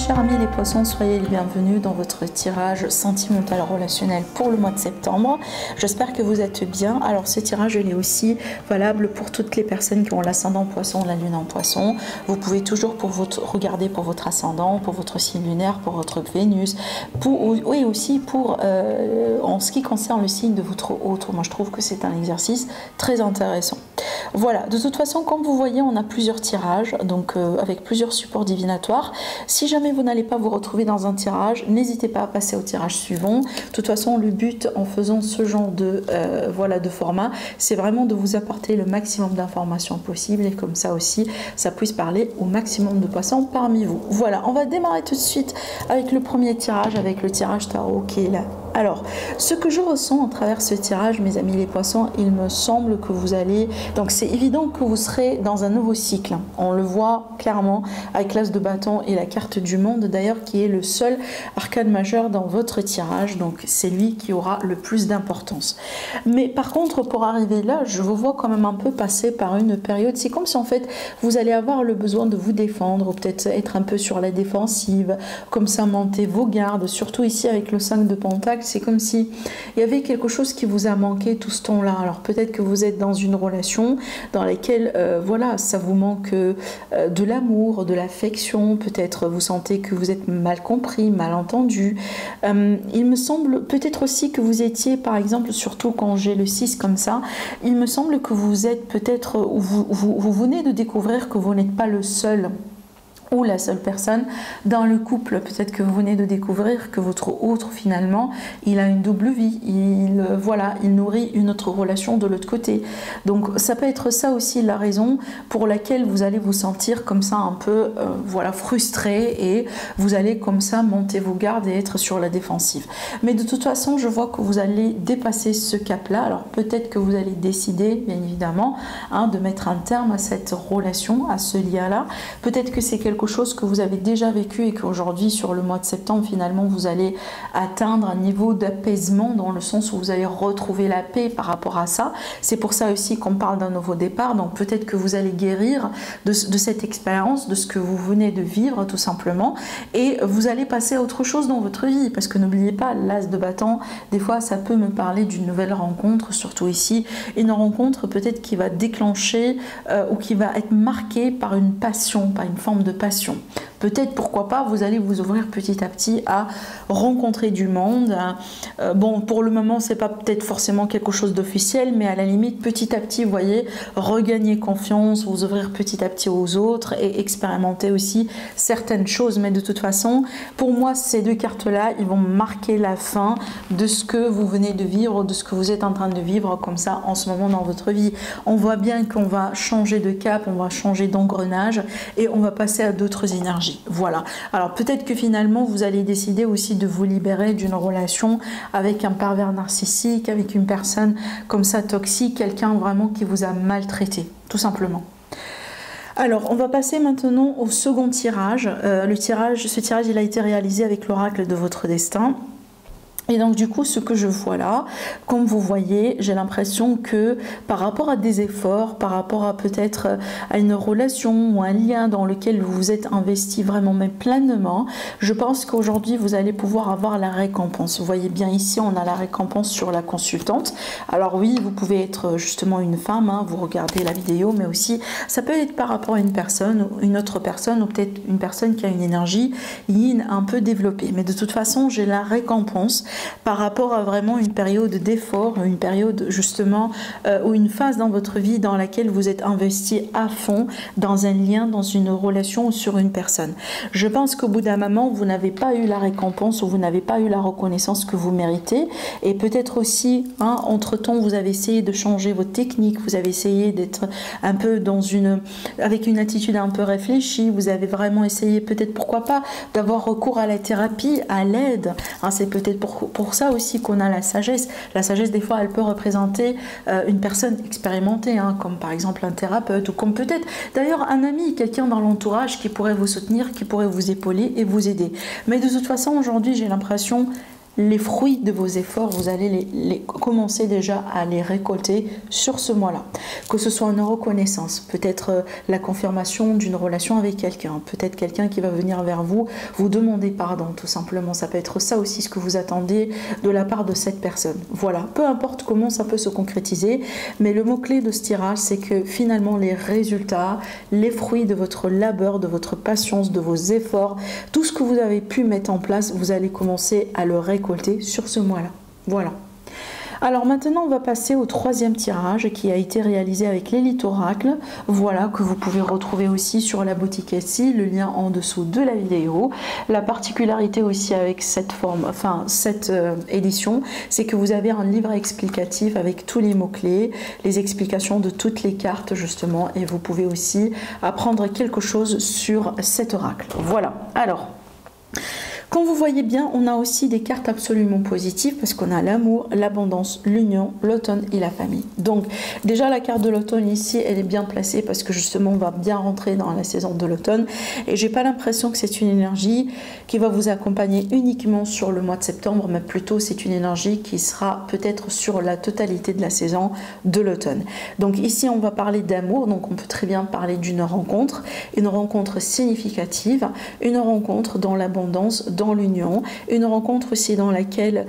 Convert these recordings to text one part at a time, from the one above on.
chers amis les poissons, soyez les bienvenus dans votre tirage sentimental relationnel pour le mois de septembre. J'espère que vous êtes bien. Alors ce tirage il est aussi valable pour toutes les personnes qui ont l'ascendant poisson, la lune en poisson. Vous pouvez toujours regarder pour votre ascendant, pour votre signe lunaire, pour votre Vénus, et aussi pour en ce qui concerne le signe de votre autre. Moi je trouve que c'est un exercice très intéressant. Voilà, de toute façon comme vous voyez on a plusieurs tirages, donc avec plusieurs supports divinatoires. Si jamais vous n'allez pas vous retrouver dans un tirage, n'hésitez pas à passer au tirage suivant. De toute façon, le but en faisant ce genre de, de format, c'est vraiment de vous apporter le maximum d'informations possibles et comme ça aussi, ça puisse parler au maximum de poissons parmi vous. Voilà, on va démarrer tout de suite avec le premier tirage, avec le tirage tarot qui est là. Alors, ce que je ressens à travers ce tirage, mes amis les poissons, il me semble que vous allez... Donc, c'est évident que vous serez dans un nouveau cycle. On le voit clairement avec l'as de bâton et la carte du monde, d'ailleurs, qui est le seul arcane majeur dans votre tirage. Donc, c'est lui qui aura le plus d'importance. Mais par contre, pour arriver là, je vous vois quand même un peu passer par une période. C'est comme si, en fait, vous allez avoir le besoin de vous défendre, ou peut-être être un peu sur la défensive, comme ça, monter vos gardes, surtout ici avec le 5 de Pentacle. C'est comme si il y avait quelque chose qui vous a manqué tout ce temps-là. Alors peut-être que vous êtes dans une relation dans laquelle, voilà, ça vous manque de l'amour, de l'affection. Peut-être vous sentez que vous êtes mal compris, mal entendu. Il me semble peut-être aussi que vous étiez, par exemple, surtout quand j'ai le 6 comme ça, il me semble que vous êtes peut-être, vous venez de découvrir que vous n'êtes pas le seul ou la seule personne dans le couple. Peut-être que vous venez de découvrir que votre autre finalement il a une double vie, il nourrit une autre relation de l'autre côté. Donc ça peut être ça aussi la raison pour laquelle vous allez vous sentir comme ça un peu frustré et vous allez comme ça monter vos gardes et être sur la défensive. Mais de toute façon je vois que vous allez dépasser ce cap là. Alors peut-être que vous allez décider bien évidemment de mettre un terme à cette relation, à ce lien là. Peut-être que c'est quelque chose que vous avez déjà vécu et qu'aujourd'hui sur le mois de septembre finalement vous allez atteindre un niveau d'apaisement dans le sens où vous allez retrouver la paix par rapport à ça. C'est pour ça aussi qu'on parle d'un nouveau départ. Donc peut-être que vous allez guérir de cette expérience, de ce que vous venez de vivre tout simplement, et vous allez passer à autre chose dans votre vie, parce que n'oubliez pas, l'as de bâton des fois ça peut me parler d'une nouvelle rencontre, surtout ici une rencontre peut-être qui va déclencher ou qui va être marquée par une passion, par une forme de passion. Peut-être, pourquoi pas, vous allez vous ouvrir petit à petit à rencontrer du monde. Bon, pour le moment, c'est pas peut-être forcément quelque chose d'officiel, mais à la limite, petit à petit, vous voyez, regagner confiance, vous ouvrir petit à petit aux autres et expérimenter aussi certaines choses. Mais de toute façon, pour moi, ces deux cartes-là, ils vont marquer la fin de ce que vous venez de vivre, de ce que vous êtes en train de vivre comme ça en ce moment dans votre vie. On voit bien qu'on va changer de cap, on va changer d'engrenage et on va passer à d'autres énergies. Voilà. Alors peut-être que finalement vous allez décider aussi de vous libérer d'une relation avec un pervers narcissique, avec une personne comme ça toxique, quelqu'un vraiment qui vous a maltraité, tout simplement. Alors, on va passer maintenant au second tirage. Ce tirage, il a été réalisé avec l'oracle de votre destin. Et donc du coup, ce que je vois là, comme vous voyez, j'ai l'impression que par rapport à des efforts, par rapport à peut-être à une relation ou un lien dans lequel vous vous êtes investi vraiment mais pleinement, je pense qu'aujourd'hui vous allez pouvoir avoir la récompense. Vous voyez bien ici, on a la récompense sur la consultante. Alors oui, vous pouvez être justement une femme, vous regardez la vidéo, mais aussi ça peut être par rapport à une personne, une autre personne, ou peut-être une personne qui a une énergie yin un peu développée. Mais de toute façon, j'ai la récompense par rapport à vraiment une période d'effort, une période justement ou une phase dans votre vie dans laquelle vous êtes investi à fond dans un lien, dans une relation ou sur une personne. Je pense qu'au bout d'un moment, vous n'avez pas eu la récompense ou vous n'avez pas eu la reconnaissance que vous méritez, et peut-être aussi, entre-temps, vous avez essayé de changer votre technique, vous avez essayé d'être un peu avec une attitude un peu réfléchie, vous avez vraiment essayé peut-être, pourquoi pas, d'avoir recours à la thérapie, à l'aide. C'est peut-être pour ça aussi qu'on a la sagesse. La sagesse, des fois, elle peut représenter une personne expérimentée, comme par exemple un thérapeute, ou comme peut-être d'ailleurs un ami, quelqu'un dans l'entourage qui pourrait vous soutenir, qui pourrait vous épauler et vous aider. Mais de toute façon, aujourd'hui, j'ai l'impression les fruits de vos efforts, vous allez commencer déjà à les récolter sur ce mois-là. Que ce soit une reconnaissance, peut-être la confirmation d'une relation avec quelqu'un, peut-être quelqu'un qui va venir vers vous, vous demander pardon, tout simplement. Ça peut être ça aussi ce que vous attendez de la part de cette personne. Voilà, peu importe comment ça peut se concrétiser, mais le mot-clé de ce tirage, c'est que finalement les résultats, les fruits de votre labeur, de votre patience, de vos efforts, tout ce que vous avez pu mettre en place, vous allez commencer à le récolter sur ce mois-là. Voilà. Alors maintenant, on va passer au troisième tirage qui a été réalisé avec l'Élite Oracle. Voilà, que vous pouvez retrouver aussi sur la boutique Etsy, le lien en dessous de la vidéo. La particularité aussi avec cette forme, enfin cette édition, c'est que vous avez un livre explicatif avec tous les mots-clés, les explications de toutes les cartes justement, et vous pouvez aussi apprendre quelque chose sur cet oracle. Voilà. Alors, comme vous voyez bien, on a aussi des cartes absolument positives parce qu'on a l'amour, l'abondance, l'union, l'automne et la famille. Donc déjà la carte de l'automne ici, elle est bien placée parce que justement on va bien rentrer dans la saison de l'automne et j'ai pas l'impression que c'est une énergie qui va vous accompagner uniquement sur le mois de septembre, mais plutôt c'est une énergie qui sera peut-être sur la totalité de la saison de l'automne. Donc ici on va parler d'amour, donc on peut très bien parler d'une rencontre significative, une rencontre dans l'abondance, dans l'union, une rencontre aussi dans laquelle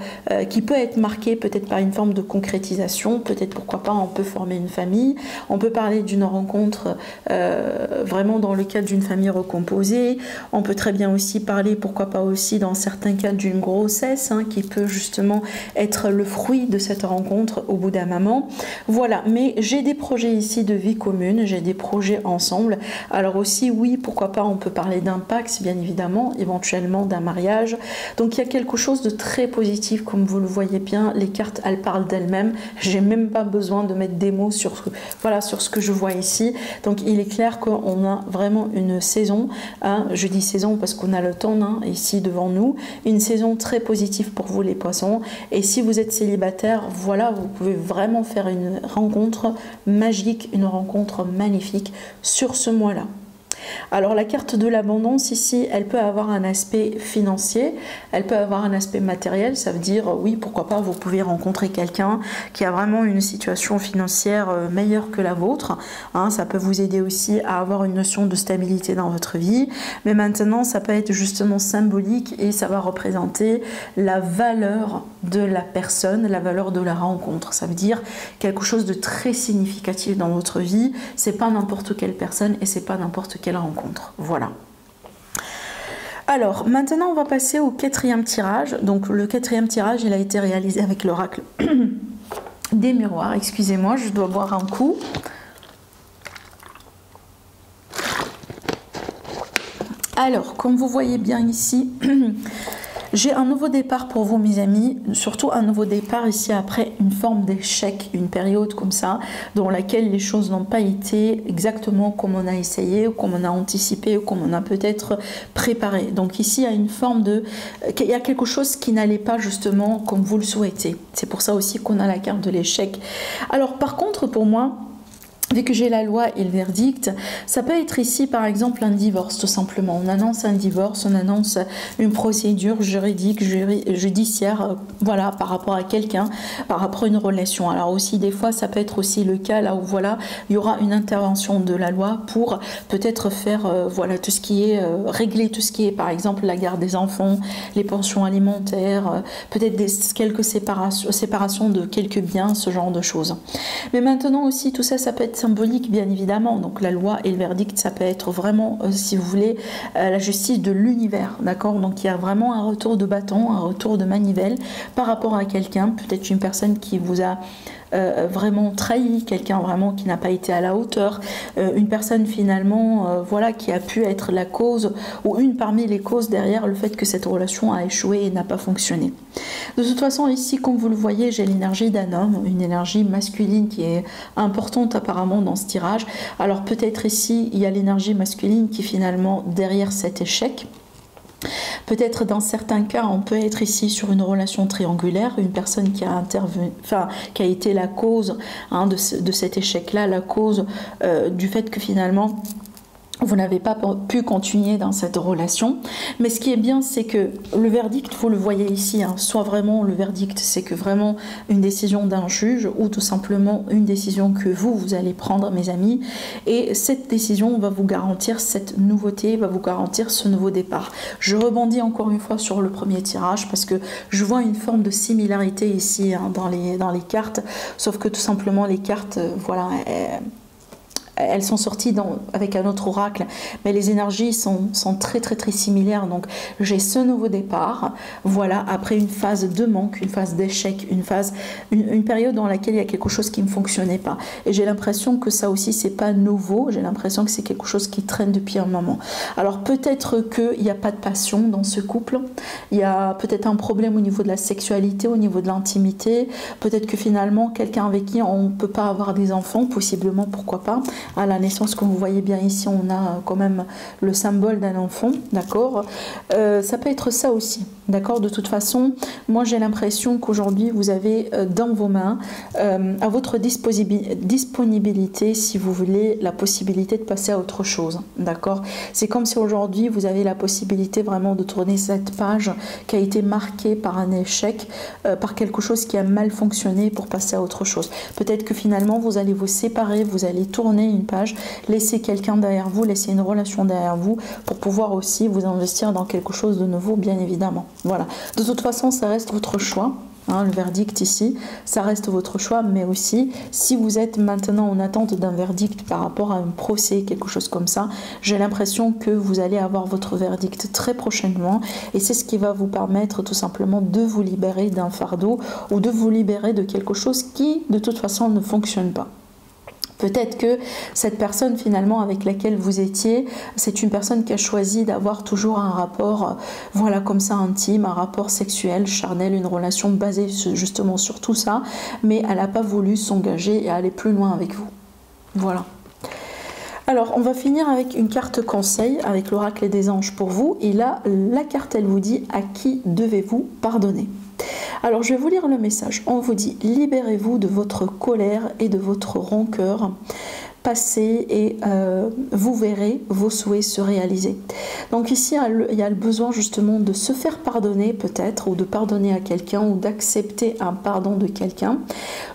qui peut être marquée peut-être par une forme de concrétisation, peut-être pourquoi pas on peut former une famille, on peut parler d'une rencontre vraiment dans le cadre d'une famille recomposée, on peut très bien aussi parler pourquoi pas aussi dans certains cas d'une grossesse qui peut justement être le fruit de cette rencontre au bout d'un moment. Voilà, mais j'ai des projets ici de vie commune, j'ai des projets ensemble, alors aussi oui pourquoi pas on peut parler d'un Pax bien évidemment, éventuellement d'un mariage. Donc il y a quelque chose de très positif comme vous le voyez bien, les cartes elles parlent d'elles-mêmes, j'ai même pas besoin de mettre des mots sur, voilà, sur ce que je vois ici. Donc il est clair qu'on a vraiment une saison, je dis saison parce qu'on a l'automne ici devant nous, une saison très positive pour vous les poissons, et si vous êtes célibataire, voilà, vous pouvez vraiment faire une rencontre magique, une rencontre magnifique sur ce mois-là. Alors la carte de l'abondance ici, elle peut avoir un aspect financier, elle peut avoir un aspect matériel, ça veut dire oui pourquoi pas vous pouvez rencontrer quelqu'un qui a vraiment une situation financière meilleure que la vôtre, ça peut vous aider aussi à avoir une notion de stabilité dans votre vie, mais maintenant ça peut être justement symbolique et ça va représenter la valeur de la personne, la valeur de la rencontre, ça veut dire quelque chose de très significatif dans votre vie, c'est pas n'importe quelle personne et c'est pas n'importe quelle rencontre. Voilà. Alors maintenant on va passer au quatrième tirage. Donc le quatrième tirage il a été réalisé avec l'oracle des miroirs. Excusez-moi, je dois boire un coup. Alors comme vous voyez bien ici j'ai un nouveau départ pour vous mes amis, surtout un nouveau départ ici après une forme d'échec, une période comme ça, dans laquelle les choses n'ont pas été exactement comme on a essayé, ou comme on a anticipé, ou comme on a peut-être préparé. Donc ici il y a une forme de... il y a quelque chose qui n'allait pas justement comme vous le souhaitez. C'est pour ça aussi qu'on a la carte de l'échec. Alors par contre pour moi, vu que j'ai la loi et le verdict, ça peut être ici par exemple un divorce tout simplement. On annonce un divorce, on annonce une procédure juridique, judiciaire, voilà, par rapport à quelqu'un, par rapport à une relation. Alors aussi des fois ça peut être aussi le cas là où voilà, il y aura une intervention de la loi pour peut-être faire voilà tout ce qui est régler tout ce qui est par exemple la garde des enfants, les pensions alimentaires, peut-être quelques séparations de quelques biens, ce genre de choses. Mais maintenant aussi tout ça, ça peut être symbolique bien évidemment, donc la loi et le verdict ça peut être vraiment si vous voulez la justice de l'univers, d'accord, donc il y a vraiment un retour de bâton, un retour de manivelle par rapport à quelqu'un, peut-être une personne qui vous a vraiment trahi, quelqu'un vraiment qui n'a pas été à la hauteur, une personne finalement voilà qui a pu être la cause ou une parmi les causes derrière le fait que cette relation a échoué et n'a pas fonctionné. De toute façon ici comme vous le voyez j'ai l'énergie d'un homme, une énergie masculine qui est importante apparemment dans ce tirage. Alors peut-être ici il y a l'énergie masculine qui finalement derrière cet échec. Peut-être dans certains cas, on peut être ici sur une relation triangulaire, une personne qui a intervenu, enfin qui a été la cause de cet échec-là, la cause du fait que finalement vous n'avez pas pu continuer dans cette relation. Mais ce qui est bien, c'est que le verdict, vous le voyez ici, hein, soit vraiment le verdict, c'est que vraiment une décision d'un juge ou tout simplement une décision que vous allez prendre, mes amis. Et cette décision va vous garantir cette nouveauté, va vous garantir ce nouveau départ. Je rebondis encore une fois sur le premier tirage parce que je vois une forme de similarité ici, hein, dans les cartes, sauf que tout simplement les cartes, voilà, elles sont sorties avec un autre oracle, mais les énergies sont très similaires. Donc j'ai ce nouveau départ, voilà, après une phase de manque, une phase d'échec, une période dans laquelle il y a quelque chose qui ne fonctionnait pas. Et j'ai l'impression que ça aussi, c'est pas nouveau, j'ai l'impression que c'est quelque chose qui traîne depuis un moment. Alors peut-être qu'il n'y a pas de passion dans ce couple, il y a peut-être un problème au niveau de la sexualité, au niveau de l'intimité, peut-être que finalement quelqu'un avec qui on ne peut pas avoir des enfants, possiblement, pourquoi pas. À la naissance, comme vous voyez bien ici, on a quand même le symbole d'un enfant, d'accord. Ça peut être ça aussi, d'accord. De toute façon, moi j'ai l'impression qu'aujourd'hui vous avez dans vos mains, à votre disponibilité, si vous voulez, la possibilité de passer à autre chose, d'accord. C'est comme si aujourd'hui vous avez la possibilité vraiment de tourner cette page qui a été marquée par un échec, par quelque chose qui a mal fonctionné, pour passer à autre chose. Peut-être que finalement vous allez vous séparer, vous allez tourner une page, laisser quelqu'un derrière vous, laisser une relation derrière vous pour pouvoir aussi vous investir dans quelque chose de nouveau, bien évidemment. Voilà. De toute façon, ça reste votre choix. Hein, le verdict ici, ça reste votre choix, mais aussi si vous êtes maintenant en attente d'un verdict par rapport à un procès, quelque chose comme ça, j'ai l'impression que vous allez avoir votre verdict très prochainement, et c'est ce qui va vous permettre tout simplement de vous libérer d'un fardeau ou de vous libérer de quelque chose qui de toute façon ne fonctionne pas. Peut-être que cette personne finalement avec laquelle vous étiez, c'est une personne qui a choisi d'avoir toujours un rapport, voilà, comme ça, intime, un rapport sexuel, charnel, une relation basée justement sur tout ça, mais elle n'a pas voulu s'engager et aller plus loin avec vous. Voilà. Alors, on va finir avec une carte conseil, avec l'oracle des anges pour vous. Et là, la carte, elle vous dit à qui devez-vous pardonner. Alors, je vais vous lire le message. On vous dit, libérez-vous de votre colère et de votre rancœur. Passez et vous verrez vos souhaits se réaliser. Donc ici, il y a le besoin justement de se faire pardonner peut-être, ou de pardonner à quelqu'un, ou d'accepter un pardon de quelqu'un.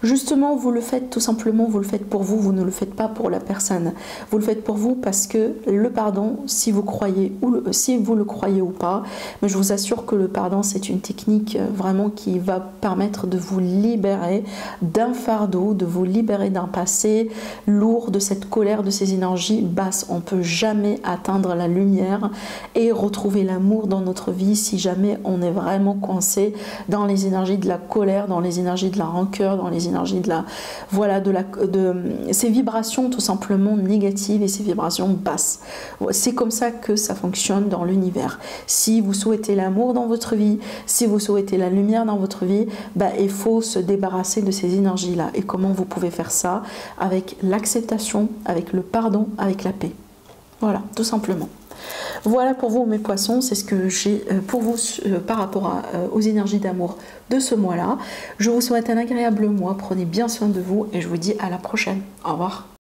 Justement, vous le faites tout simplement, vous le faites pour vous, vous ne le faites pas pour la personne. Vous le faites pour vous parce que le pardon, si vous croyez si vous le croyez ou pas, mais je vous assure que le pardon, c'est une technique vraiment qui va permettre de vous libérer d'un fardeau, de vous libérer d'un passé lourd, de cette colère, de ces énergies basses. On ne peut jamais atteindre la lumière et retrouver l'amour dans notre vie si jamais on est vraiment coincé dans les énergies de la colère, dans les énergies de la rancœur, dans les énergies de la, voilà, de ces vibrations tout simplement négatives et ces vibrations basses. C'est comme ça que ça fonctionne dans l'univers. Si vous souhaitez l'amour dans votre vie, si vous souhaitez la lumière dans votre vie, bah, il faut se débarrasser de ces énergies-là. Et comment vous pouvez faire ça? Avec l'acceptation, avec le pardon, avec la paix. Voilà, tout simplement. Voilà pour vous mes poissons, c'est ce que j'ai pour vous par rapport aux énergies d'amour de ce mois-là. Je vous souhaite un agréable mois, prenez bien soin de vous et je vous dis à la prochaine. Au revoir.